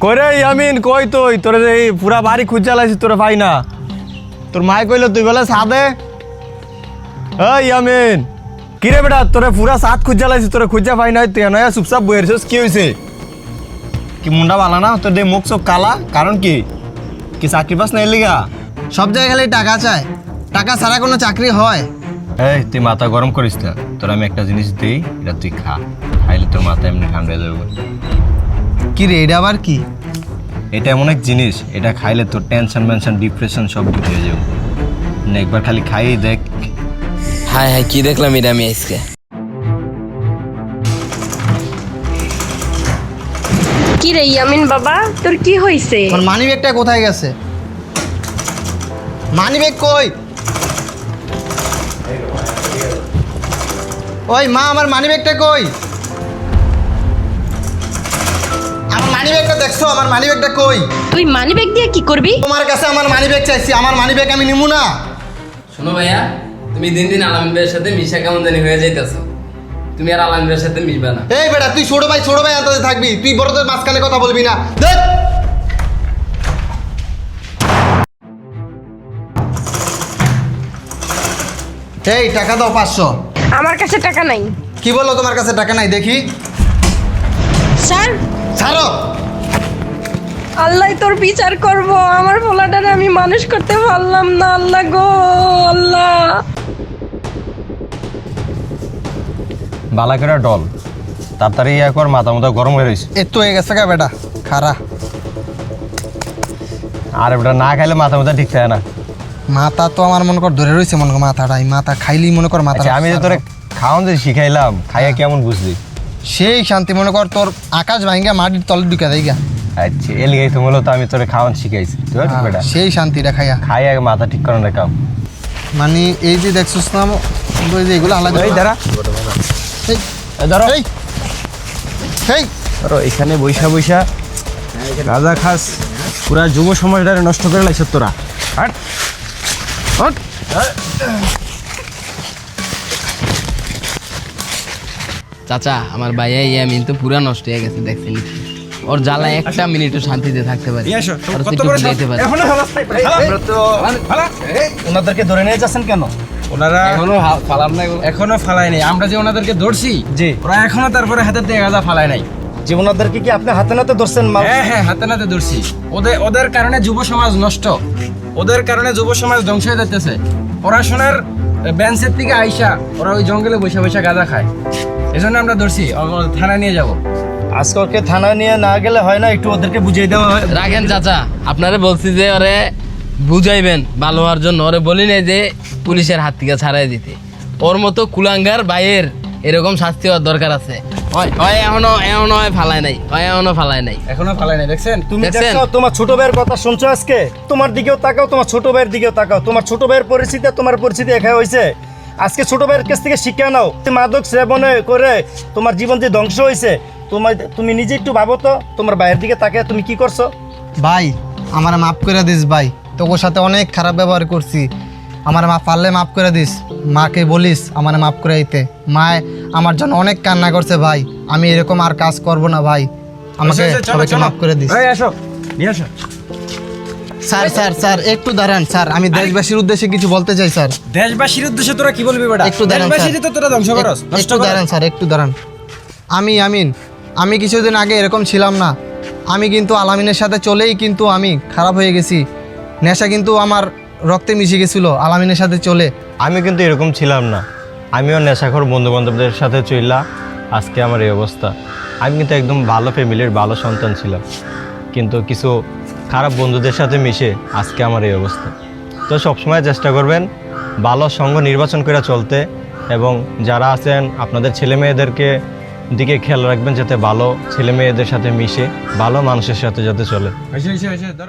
কইরে ইয়ামিন কই তুই তোর এই পুরা বাড়ি খুঁজা লাইছিস তোরে পাই না তোর মাই কইলো তুই বলে সাদে এই ইয়ামিন কিরে বেটা তোরে পুরা সাত খুঁজা লাইছিস তোরে খুঁজা পাই না তুই নয়া চুপচাপ বইয়ে রইছিস কি হইছে কি মুন্ডা বালা না তোর দে মুখ সব কালা কারণ কি কি চাকরি পাস না এলিগা সব জায়গায় খালি টাকা চায়, টাকা ছাড়া কোনো চাকরি হয়? এই তুই মাথা গরম করিস না তোর আমি একটা জিনিস দিই এটা তুই খা খাইলে তোর মাথা এমনি ঠান্ডা হয়ে যাবে কি রে, এটা আবার কি? এটা এমন এক জিনিস এটা খাইলে তোর টেনশন মেনশন ডিপ্রেশন সব দূর হয়ে যাবে না একবার খালি খাই দেখ হায় হায় কি দেখলাম এটা আমি আজকে। কি রে ইয়ামিন বাবা, তোর কি হইছে? আমার মানি ব্যাগটা কোথায় গেছে? মানি ব্যাগ কই? ওই মা, আমার মানি ব্যাগটা কই? আমার মানি ব্যাগটা দেখছো? আমার মানি ব্যাগটা কই? তুই মানি ব্যাগ দিয়ে কি করবি? তোমার কাছে আমার মানি ব্যাগ চাইছি, আমার মানি ব্যাগ আমি নিমু না। শোনো ভাইয়া, তুমি দিন দিন আলামিন ভাইয়ের সাথে মিশা কেমন জানি হয়ে যাইতেছো। তুমি আর আলামিন ভাইয়ের সাথে মিশবে না। এই বেটা, তুই ছোট ভাই আনতে থাকবি, তুই বড়দের মাঝখানে কথা বলবি না। দেখ এই টাকা দাও 500। আমার কাছে টাকা নাই। কি বললো তোমার কাছে টাকা নাই? দেখি স্যার, ছাড়ো। আল্লাহ তোর বিচার করব। আমার পোলাটারে আমি মানুষ করতে পারলাম না। আল্লাহ গো আল্লাহ। বালা করে ডল তাড়াতাড়ি ইয়া কর মাথা মতো গরম হয়ে রয়েছে এত হয়ে গেছে গা বেটা, খারা। আর বেটা না খাইলে মাথা মতো ঠিক থাকে না মাথা তো আমার মনে কর ধরে রয়েছে, মনে কর মাথাটাই, মাথা খাইলেই মনে কর মাথা। আচ্ছা আমি যে তোরে খাওয়ান যে শিখাইলাম খাইয়া কেমন বুঝলি সেই শান্তি মনে কর তোর আকাশ ভাঙ্গা মাটির তলে ঢুকে দেয় গা। আচ্ছা এর লিগাই তো মূলত আমি তোরে খাওয়ান শিখাইছি তুই বেটা সেই শান্তিটা খাইয়া খাই আগে মাথা ঠিক করানো কাম মানে এই যে দেখছিস না ওই যে এগুলো আলাদা। এই দাঁড়া এই ধরো এই এই ধরো এখানে বৈশা বৈশা রাজা খাস পুরা যুব সমাজটারে নষ্ট করে লাইছ তোরা হাট হাট চাচা, আমার ভাইয়া ইয়ামিন তো পুরা নষ্ট হয়ে গেছে দেখছেন। ওর জ্বালায় একটা মিনিটও শান্তিতে থাকতে পারি। আর তুই একটু বুঝাইতে পারি। ওনাদেরকে ধরে নিয়ে যাচ্ছেন কেন? ওনারা এখনো ফালাম না। এখনো ফালায় নাই। আমরা যে ওনাদেরকে ধরছি, জি। ওরা এখনো তারপরে হাতে দিয়ে গাঁজা ফালায় নাই। যে ওনাদেরকে কি আপনি হাতে নাতে ধরছেন? হ্যাঁ, হাতে নাতে ধরছি। ওদের কারণে যুব সমাজ নষ্ট, ওদের কারণে যুব সমাজ ধ্বংস হয়ে যাচ্ছে। পড়াশোনার বেঞ্চের থেকে আইসা ওরা ওই জঙ্গলে বসে বসে গাঁজা খায়। এজন্য আমরা ধরছি, থানায় নিয়ে যাব। আজকে ওকে থানায় নিয়ে না গেলে হয় না, একটু ওদেরকে বুঝিয়ে দেওয়া হয়। রাখেন চাচা, আপনারা বলছি যে ওরে বুঝাইবেন ভালো হওয়ার জন্য। ওরে বলি নাই যে পুলিশের হাত থেকে ছাড়াই দিতে। ওর মতো কুলাঙ্গার ভাইয়ের এরকম শাস্তি হওয়ার দরকার আছে। এখনো ফালায় নাই, এখনো ফালায় নাই। এখনো ফালায় নাই, দেখছেন? তুমি দেখছেন? দেখছো তোমার ছোট ভাইয়ের কথা শুনছো আজকে? তোমার দিকেও তাকাও, তোমার ছোট ভাইয়ের দিকেও তাকাও। তোমার ছোট ভাইয়ের পরিস্থিতি তোমার পরিস্থিতি একা হয়েছে। আজকে ছোট ভাইয়ের কাছ থেকে শিক্ষা নাও। মাদক সেবনে করে তোমার জীবন যে ধ্বংস হয়েছে, তুমি নিজে একটু ভাবো তো, তোমার ভাইয়ের দিকে তাকে তুমি কি করছো? ভাই আমার মাফ করে দিস ভাই, তোর সাথে অনেক খারাপ ব্যবহার করছি, আমার মা পারলে মাফ করে দিস। মাকে বলিস আমার মাফ করে দিতে। মায় আমার জন্য অনেক কান্না করছে ভাই, আমি এরকম আর কাজ করব না ভাই, আমাকে সবাইকে মাফ করে দিস। আসো, নিয়ে আসো। স্যার স্যার স্যার একটু দাঁড়ান স্যার, আমি দেশবাসীর উদ্দেশ্যে কিছু বলতে চাই স্যার। দেশবাসীর উদ্দেশ্যে তোরা কি বলবি বেটা? একটু দাঁড়ান দেশবাসীর তো তোরা ধ্বংস করস, নষ্ট একটু করস। দাঁড়ান স্যার, একটু দাঁড়ান। আমি কিছুদিন আগে এরকম ছিলাম না। আমি কিন্তু আলামিনের সাথে চলেই কিন্তু আমি খারাপ হয়ে গেছি। নেশা কিন্তু আমার রক্তে মিশে গেছিল আলামিনের সাথে চলে। আমি কিন্তু এরকম ছিলাম না, আমিও নেশাখোর বন্ধু বান্ধবদের সাথে চইলা আজকে আমার এই অবস্থা। আমি কিন্তু একদম ভালো ফ্যামিলির ভালো সন্তান ছিলাম, কিন্তু কিছু খারাপ বন্ধুদের সাথে মিশে আজকে আমার এই অবস্থা। তো সবসময় চেষ্টা করবেন ভালো সঙ্গ নির্বাচন করে চলতে, এবং যারা আছেন আপনাদের ছেলে মেয়েদেরকে দিকে খেয়াল রাখবেন যাতে ভালো ছেলে মেয়েদের সাথে মিশে ভালো মানুষের সাথে যাতে চলে। এসে ধরো।